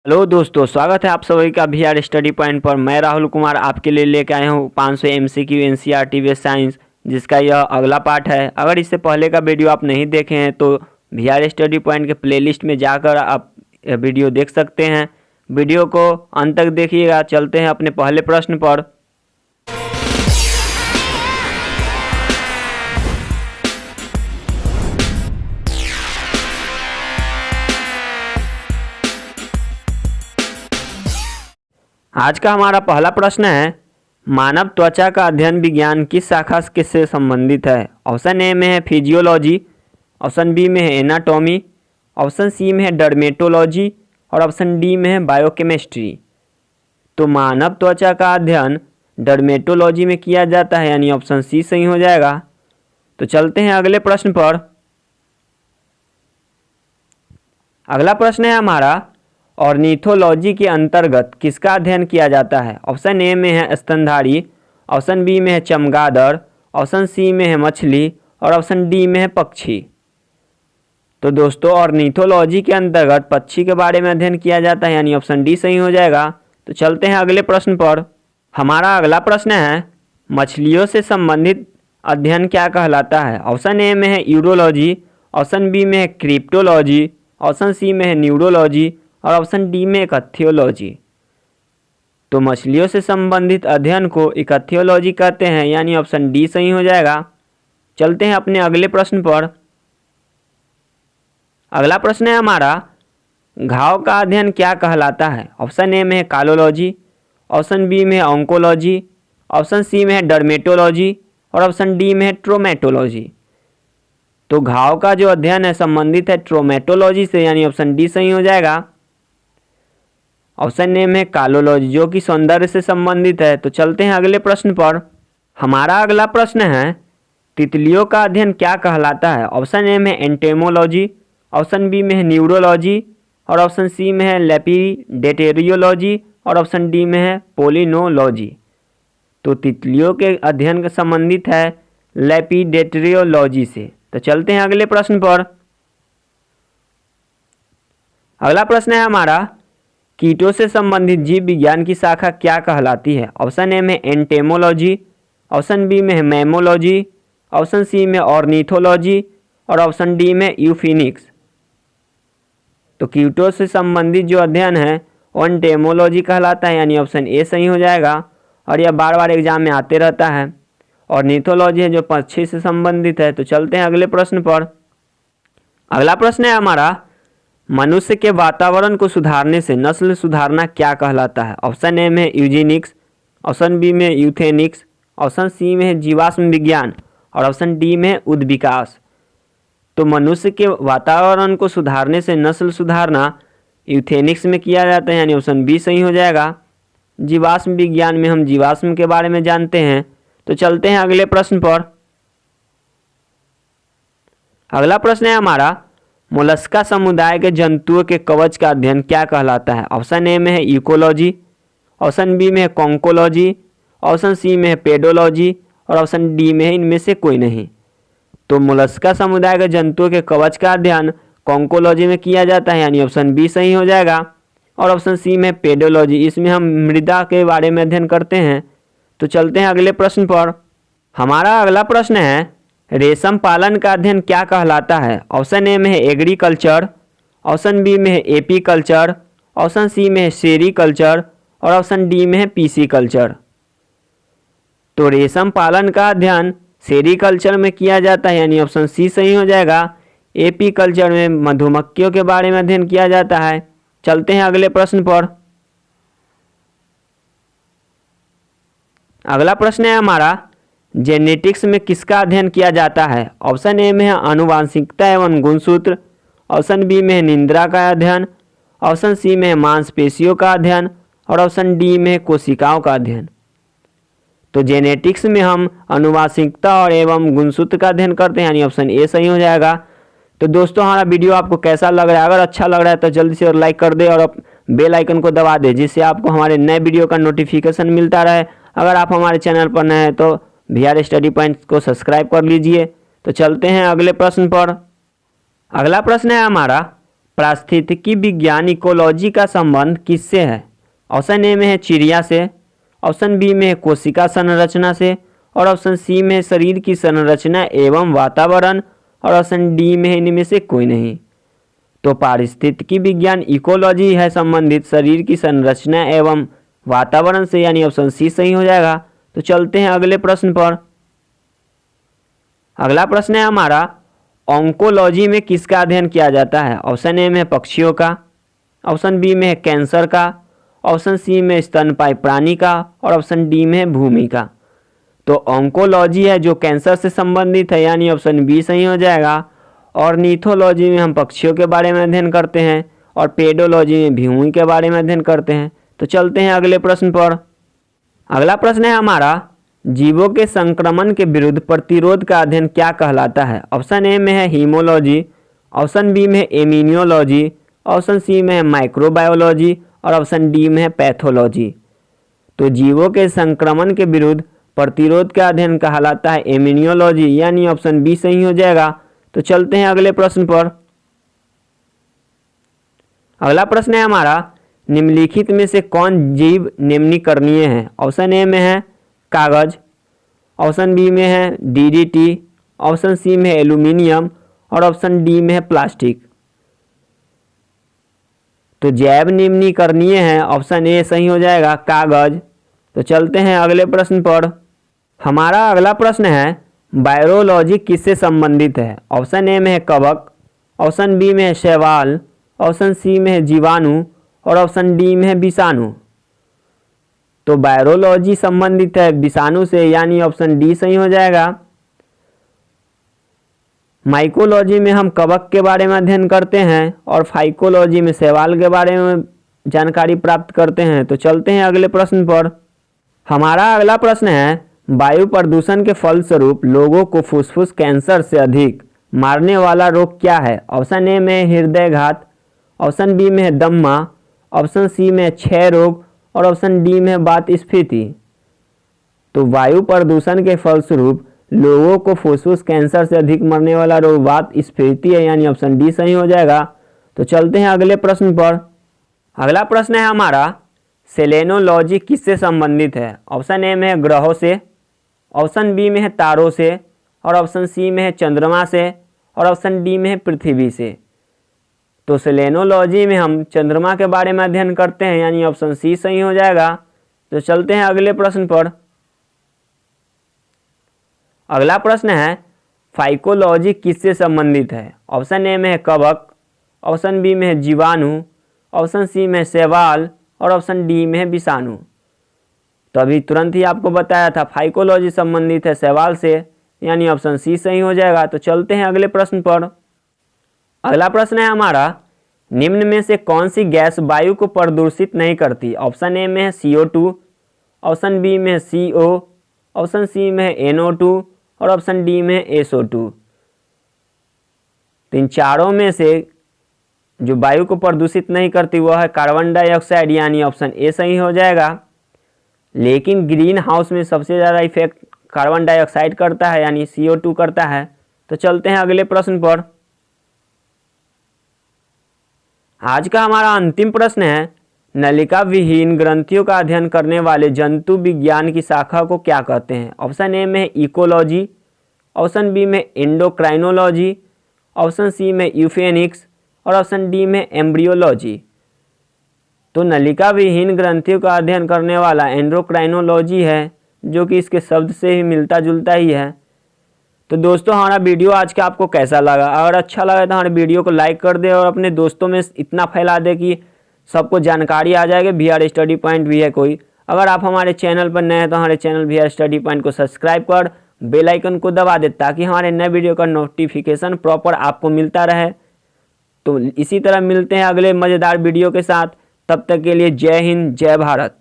Hello दोस्तों, स्वागत है आप सभी का VR स्टडी पॉइंट पर। मैं राहुल कुमार आपके लिए लेके आया हूँ 500 MCQ NCERT बेस्ड साइंस, जिसका यह अगला पार्ट है। अगर इससे पहले का वीडियो आप नहीं देखे हैं तो VR स्टडी पॉइंट के प्लेलिस्ट में जाकर आप वीडियो देख सकते हैं। वीडियो को अंत तक देखिएगा। चलते हैं अपने पहले प्रश्न पर। आज का हमारा पहला प्रश्न है, मानव त्वचा का अध्ययन विज्ञान किस शाखा से संबंधित है? ऑप्शन ए में है फिजियोलॉजी, ऑप्शन बी में है एनाटॉमी, ऑप्शन सी में है डर्मेटोलॉजी और ऑप्शन डी में है बायोकेमिस्ट्री। तो मानव त्वचा का अध्ययन डर्मेटोलॉजी में किया जाता है, यानी ऑप्शन सी सही हो जाएगा। तो चलते हैं अगले प्रश्न पर। अगला प्रश्न है हमारा, ऑर्निथोलॉजी के अंतर्गत किसका अध्ययन किया जाता है? ऑप्शन ए में है स्तनधारी, ऑप्शन बी में है चमगादड़, ऑप्शन सी में है मछली और ऑप्शन डी में है पक्षी। तो दोस्तों, ऑर्निथोलॉजी के अंतर्गत पक्षी के बारे में अध्ययन किया जाता है, यानी ऑप्शन डी सही हो जाएगा। तो चलते हैं अगले प्रश्न पर। हमारा अगला प्रश्न है, मछलियों से संबंधित अध्ययन क्या कहलाता है? ऑप्शन ए में है यूरोलॉजी, ऑप्शन बी में है क्रिप्टोलॉजी, ऑप्शन सी में है न्यूरोलॉजी और ऑप्शन डी में इकथियोलॉजी। तो मछलियों से संबंधित अध्ययन को इकथियोलॉजी कहते हैं, यानी ऑप्शन डी सही हो जाएगा। चलते हैं अपने अगले प्रश्न पर। अगला प्रश्न है हमारा, घाव का अध्ययन क्या कहलाता है? ऑप्शन ए में है कालोलॉजी, ऑप्शन बी में है ऑन्कोलॉजी, ऑप्शन सी में है डर्मेटोलॉजी और ऑप्शन डी में है ट्रोमेटोलॉजी। तो घाव का जो अध्ययन है संबंधित है ट्रोमेटोलॉजी से, यानी ऑप्शन डी सही हो जाएगा। ऑप्शन ए में कालोलॉजी, जो कि सौंदर्य से संबंधित है। तो चलते हैं अगले प्रश्न पर। हमारा अगला प्रश्न है, तितलियों का अध्ययन क्या कहलाता है? ऑप्शन ए में एंटेमोलॉजी, ऑप्शन बी में है न्यूरोलॉजी और ऑप्शन सी में है लेपिडेटेरियोलॉजी और ऑप्शन डी में है पोलिनोलॉजी। तो तितलियों के अध्ययन का संबंधित है लेपिडेटेरियोलॉजी से। तो चलते हैं अगले प्रश्न पर। अगला प्रश्न है हमारा, कीटों से संबंधित जीव विज्ञान की शाखा क्या कहलाती है? ऑप्शन ए में एंटेमोलॉजी, ऑप्शन बी में है मैमोलॉजी, ऑप्शन सी में ऑर्निथोलॉजी और ऑप्शन डी में यूफिनिक्स। तो कीटों से संबंधित जो अध्ययन है वो एंटेमोलॉजी कहलाता है, यानी ऑप्शन ए सही हो जाएगा। और यह बार बार एग्जाम में आते रहता है। ऑर्निथोलॉजी है जो पक्षी से संबंधित है। तो चलते हैं अगले प्रश्न पर। अगला प्रश्न है हमारा, मनुष्य के वातावरण को सुधारने से नस्ल सुधारना क्या कहलाता है? ऑप्शन ए में यूजेनिक्स, ऑप्शन बी में यूथेनिक्स, ऑप्शन सी में है जीवाश्म विज्ञान और ऑप्शन डी में है उद्विकास। तो मनुष्य के वातावरण को सुधारने से नस्ल सुधारना यूथेनिक्स में किया जाता है, यानी ऑप्शन बी सही हो जाएगा। जीवाश्म विज्ञान में हम जीवाश्म के बारे में जानते हैं। तो चलते हैं अगले प्रश्न पर। अगला प्रश्न है हमारा, मोलस्का समुदाय के जंतुओं के कवच का अध्ययन क्या कहलाता है? ऑप्शन ए में है इकोलॉजी, ऑप्शन बी में है कॉन्कोलॉजी, ऑप्शन सी में है पेडोलॉजी और ऑप्शन डी में है इनमें से कोई नहीं। तो मोलस्का समुदाय के जंतुओं के कवच का अध्ययन कॉन्कोलॉजी में किया जाता है, यानी ऑप्शन बी सही हो जाएगा। और ऑप्शन सी में पेडोलॉजी, इसमें हम मृदा के बारे में अध्ययन करते हैं। तो चलते हैं अगले प्रश्न पर। हमारा अगला प्रश्न है, रेशम पालन का अध्ययन क्या कहलाता है? ऑप्शन ए में है एग्रीकल्चर, ऑप्शन बी में है एपीकल्चर, ऑप्शन सी में है सेरीकल्चर और ऑप्शन डी में है पीसीकल्चर। तो रेशम पालन का अध्ययन सेरीकल्चर में किया जाता है, यानी ऑप्शन सी सही हो जाएगा। एपीकल्चर में मधुमक्खियों के बारे में अध्ययन किया जाता है। चलते हैं अगले प्रश्न पर। अगला प्रश्न है हमारा, जेनेटिक्स में किसका अध्ययन किया जाता है? ऑप्शन ए में है आनुवांशिकता एवं गुणसूत्र, ऑप्शन बी में है निंद्रा का अध्ययन, ऑप्शन सी में है मांसपेशियों का अध्ययन और ऑप्शन डी में है कोशिकाओं का अध्ययन। तो जेनेटिक्स में हम आनुवांशिकता और एवं गुणसूत्र का अध्ययन करते हैं, यानी ऑप्शन ए सही हो जाएगा। तो दोस्तों, हमारा वीडियो आपको कैसा लग रहा है? अगर अच्छा लग रहा है तो जल्दी से लाइक कर दे और बेल आइकन को दबा दे, जिससे आपको हमारे नए वीडियो का नोटिफिकेशन मिलता रहे। अगर आप हमारे चैनल पर नए हैं तो VR स्टडी पॉइंट को सब्सक्राइब कर लीजिए। तो चलते हैं अगले प्रश्न पर। अगला प्रश्न है हमारा, पारिस्थितिकी विज्ञान इकोलॉजी का संबंध किससे है? ऑप्शन ए में है चिड़िया से, ऑप्शन बी में है कोशिका संरचना से, और ऑप्शन सी में है शरीर की संरचना एवं वातावरण, और ऑप्शन डी में है इनमें से कोई नहीं। तो पारिस्थितिकी विज्ञान इकोलॉजी है संबंधित शरीर की संरचना एवं वातावरण से, यानी ऑप्शन सी सही हो जाएगा। तो चलते हैं अगले प्रश्न पर। अगला प्रश्न है हमारा, ऑन्कोलॉजी में किसका अध्ययन किया जाता है? ऑप्शन ए में है पक्षियों का, ऑप्शन बी में है कैंसर का, ऑप्शन सी में स्तनपायी प्राणी का, और ऑप्शन डी में है भूमि का। तो ऑन्कोलॉजी है जो कैंसर से संबंधित है, यानी ऑप्शन बी सही हो जाएगा। ऑर्निथोलॉजी में हम पक्षियों के बारे में अध्ययन करते हैं, और पेडोलॉजी में भूमि के बारे में अध्ययन करते हैं। तो चलते हैं अगले प्रश्न पर। अगला प्रश्न है हमारा, जीवों के संक्रमण के विरुद्ध प्रतिरोध का अध्ययन क्या कहलाता है? ऑप्शन ए में है हीमोलॉजी, ऑप्शन बी में है इम्यूनोलॉजी, ऑप्शन सी में है माइक्रोबायोलॉजी, और ऑप्शन डी में है पैथोलॉजी। तो जीवों के संक्रमण के विरुद्ध प्रतिरोध का अध्ययन कहलाता है इम्यूनोलॉजी, यानी ऑप्शन बी सही हो जाएगा। तो चलते हैं अगले प्रश्न पर। अगला प्रश्न है हमारा, निम्नलिखित में से कौन जीव निम्नीकरणीय है? ऑप्शन ए में है कागज, ऑप्शन बी में है डीडीटी, ऑप्शन सी में है एल्यूमिनियम, और ऑप्शन डी में है प्लास्टिक। तो जैव निम्नीकरणीय है, ऑप्शन ए सही हो जाएगा कागज। तो चलते हैं अगले प्रश्न पर। हमारा अगला प्रश्न है, वायरोलॉजी किससे संबंधित है? ऑप्शन ए में है कवक, ऑप्शन बी में है शैवाल, ऑप्शन सी में है जीवाणु, और ऑप्शन डी में है विषाणु। तो वायरोलॉजी संबंधित है विषाणु से, यानी ऑप्शन डी सही हो जाएगा। माइकोलॉजी में हम कवक के बारे में अध्ययन करते हैं, और फाइकोलॉजी में शैवाल के बारे में जानकारी प्राप्त करते हैं। तो चलते हैं अगले प्रश्न पर। हमारा अगला प्रश्न है, वायु प्रदूषण के फलस्वरूप लोगों को फुफ्फुस कैंसर से अधिक मारने वाला रोग क्या है? ऑप्शन ए में हृदयघात, ऑप्शन बी में है दम्मा, ऑप्शन सी में क्षय रोग, और ऑप्शन डी में वातस्फीति। तो वायु प्रदूषण के फलस्वरूप लोगों को फुफ्फुस कैंसर से अधिक मरने वाला रोग वातस्फीति है, यानी ऑप्शन डी सही हो जाएगा। तो चलते हैं अगले प्रश्न पर। अगला प्रश्न है हमारा, सेलेनोलॉजी किससे संबंधित है? ऑप्शन ए में है ग्रहों से, ऑप्शन बी में है तारों से, और ऑप्शन सी में है चंद्रमा से, और ऑप्शन डी में है पृथ्वी से। तो सेलेनोलॉजी में हम चंद्रमा के बारे में अध्ययन करते हैं, यानी ऑप्शन सी सही हो जाएगा। तो चलते हैं अगले प्रश्न पर। अगला प्रश्न है, फाइकोलॉजी किससे संबंधित है? ऑप्शन ए में है कवक, ऑप्शन बी में है जीवाणु, ऑप्शन सी में शैवाल, और ऑप्शन डी में है विषाणु। तो अभी तुरंत ही आपको बताया था फाइकोलॉजी संबंधित है शैवाल से, यानी ऑप्शन सी सही हो जाएगा। तो चलते हैं अगले प्रश्न पर। अगला प्रश्न है हमारा, निम्न में से कौन सी गैस वायु को प्रदूषित नहीं करती? ऑप्शन ए में है CO2, ऑप्शन बी में है CO, ऑप्शन सी में है NO2, और ऑप्शन डी में है SO2। तो इन चारों में से जो वायु को प्रदूषित नहीं करती वह है कार्बन डाइऑक्साइड, यानी ऑप्शन ए सही हो जाएगा। लेकिन ग्रीन हाउस में सबसे ज़्यादा इफेक्ट कार्बन डाइऑक्साइड करता है, यानी CO2 करता है। तो चलते हैं अगले प्रश्न पर। आज का हमारा अंतिम प्रश्न है, नलिका विहीन ग्रंथियों का अध्ययन करने वाले जंतु विज्ञान की शाखा को क्या कहते हैं? ऑप्शन ए में इकोलॉजी, ऑप्शन बी में एंडोक्राइनोलॉजी, ऑप्शन सी में यूफेनिक्स, और ऑप्शन डी में एम्ब्रियोलॉजी। तो नलिका विहीन ग्रंथियों का अध्ययन करने वाला एंडोक्राइनोलॉजी है, जो कि इसके शब्द से ही मिलता जुलता ही है। तो दोस्तों हमारा वीडियो आज का आपको कैसा लगा? अगर अच्छा लगा तो हमारे वीडियो को लाइक कर दे और अपने दोस्तों में इतना फैला दे कि सबको जानकारी आ जाएगी VR स्टडी पॉइंट भी है कोई। अगर आप हमारे चैनल पर नए हैं तो हमारे चैनल VR स्टडी पॉइंट को सब्सक्राइब कर बेल आइकन को दबा दे, ताकि हमारे नए वीडियो का नोटिफिकेशन प्रॉपर आपको मिलता रहे। तो इसी तरह मिलते हैं अगले मज़ेदार वीडियो के साथ। तब तक के लिए जय हिंद, जय भारत।